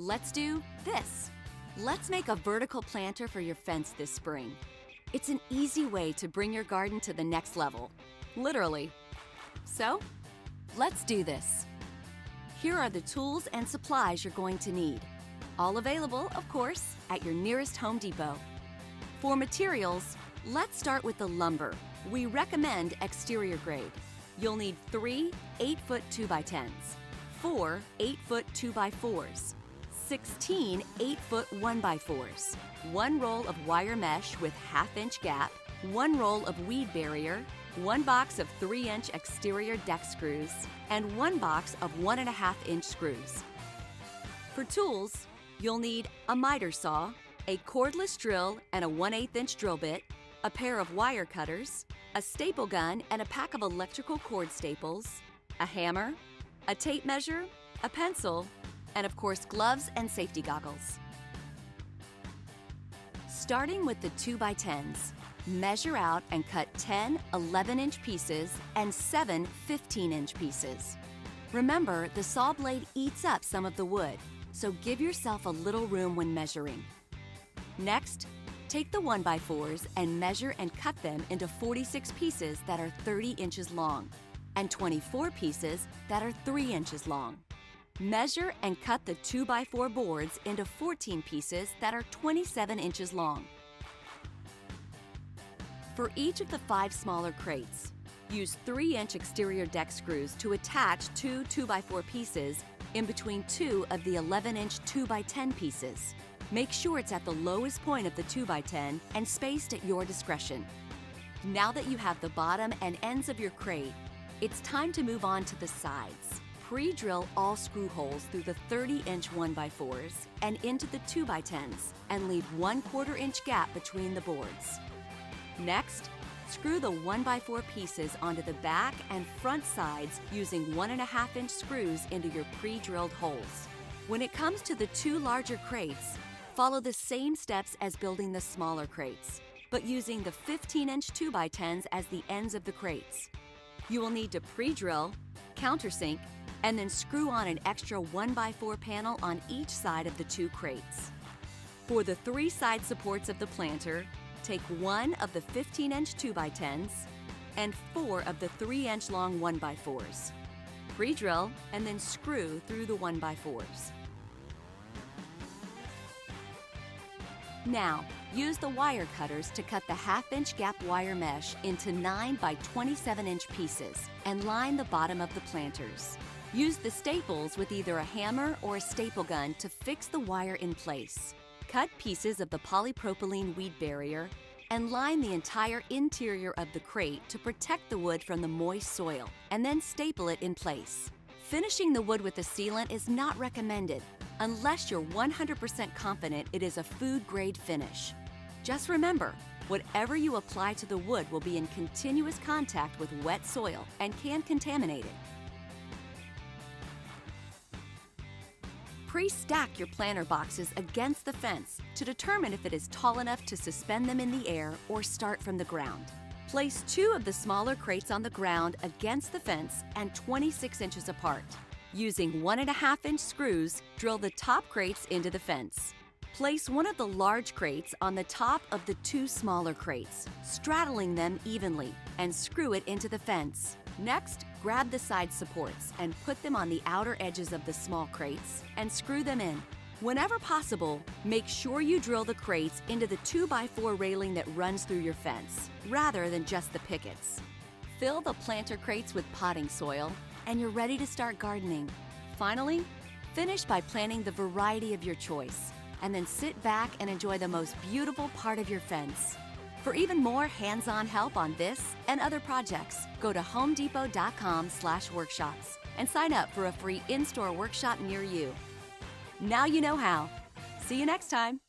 Let's do this. Let's make a vertical planter for your fence this spring. It's an easy way to bring your garden to the next level, literally. So, let's do this. Here are the tools and supplies you're going to need. All available, of course, at your nearest Home Depot. For materials, let's start with the lumber. We recommend exterior grade. You'll need 3 8-foot 2x10s, 4 8-foot 2x4s, 16 8-foot 1x4s, 1 roll of wire mesh with 1/2-inch gap, 1 roll of weed barrier, 1 box of 3-inch exterior deck screws, and 1 box of 1.5-inch screws. For tools, you'll need a miter saw, a cordless drill and a 1/8-inch drill bit, a pair of wire cutters, a staple gun and a pack of electrical cord staples, a hammer, a tape measure, a pencil, and of course gloves and safety goggles. Starting with the 2x10s, measure out and cut 10 11-inch pieces and 7 15-inch pieces. Remember, the saw blade eats up some of the wood, so give yourself a little room when measuring. Next, take the 1x4s and measure and cut them into 46 pieces that are 30 inches long and 24 pieces that are 3 inches long. Measure and cut the 2x4 boards into 14 pieces that are 27 inches long. For each of the 5 smaller crates, use 3-inch exterior deck screws to attach 2 2x4 pieces in between 2 of the 11-inch 2x10 pieces. Make sure it's at the lowest point of the 2x10 and spaced at your discretion. Now that you have the bottom and ends of your crate, it's time to move on to the sides. Pre-drill all screw holes through the 30-inch 1x4s and into the 2x10s and leave 1/4 inch gap between the boards. Next, screw the 1x4 pieces onto the back and front sides using 1.5-inch screws into your pre-drilled holes. When it comes to the 2 larger crates, follow the same steps as building the smaller crates, but using the 15-inch 2x10s as the ends of the crates. You will need to pre-drill, countersink, and then screw on an extra 1x4 panel on each side of the 2 crates. For the 3 side supports of the planter, take 1 of the 15-inch 2x10s and 4 of the 3-inch long 1x4s. Pre-drill and then screw through the 1x4s. Now, use the wire cutters to cut the 1/2-inch gap wire mesh into 9 by 27-inch pieces and line the bottom of the planters. Use the staples with either a hammer or a staple gun to fix the wire in place. Cut pieces of the polypropylene weed barrier and line the entire interior of the crate to protect the wood from the moist soil, and then staple it in place. Finishing the wood with a sealant is not recommended unless you're 100% confident it is a food-grade finish. Just remember, whatever you apply to the wood will be in continuous contact with wet soil and can contaminate it. Pre-stack your planter boxes against the fence to determine if it is tall enough to suspend them in the air or start from the ground. Place 2 of the smaller crates on the ground against the fence and 26 inches apart. Using 1.5-inch screws, drill the top crates into the fence. Place 1 of the large crates on the top of the 2 smaller crates, straddling them evenly, and screw it into the fence. Next, grab the side supports and put them on the outer edges of the small crates and screw them in. Whenever possible, make sure you drill the crates into the 2x4 railing that runs through your fence, rather than just the pickets. Fill the planter crates with potting soil, and you're ready to start gardening. Finally, finish by planting the variety of your choice, and then sit back and enjoy the most beautiful part of your fence. For even more hands-on help on this and other projects, go to homedepot.com/workshops and sign up for a free in-store workshop near you. Now you know how. See you next time.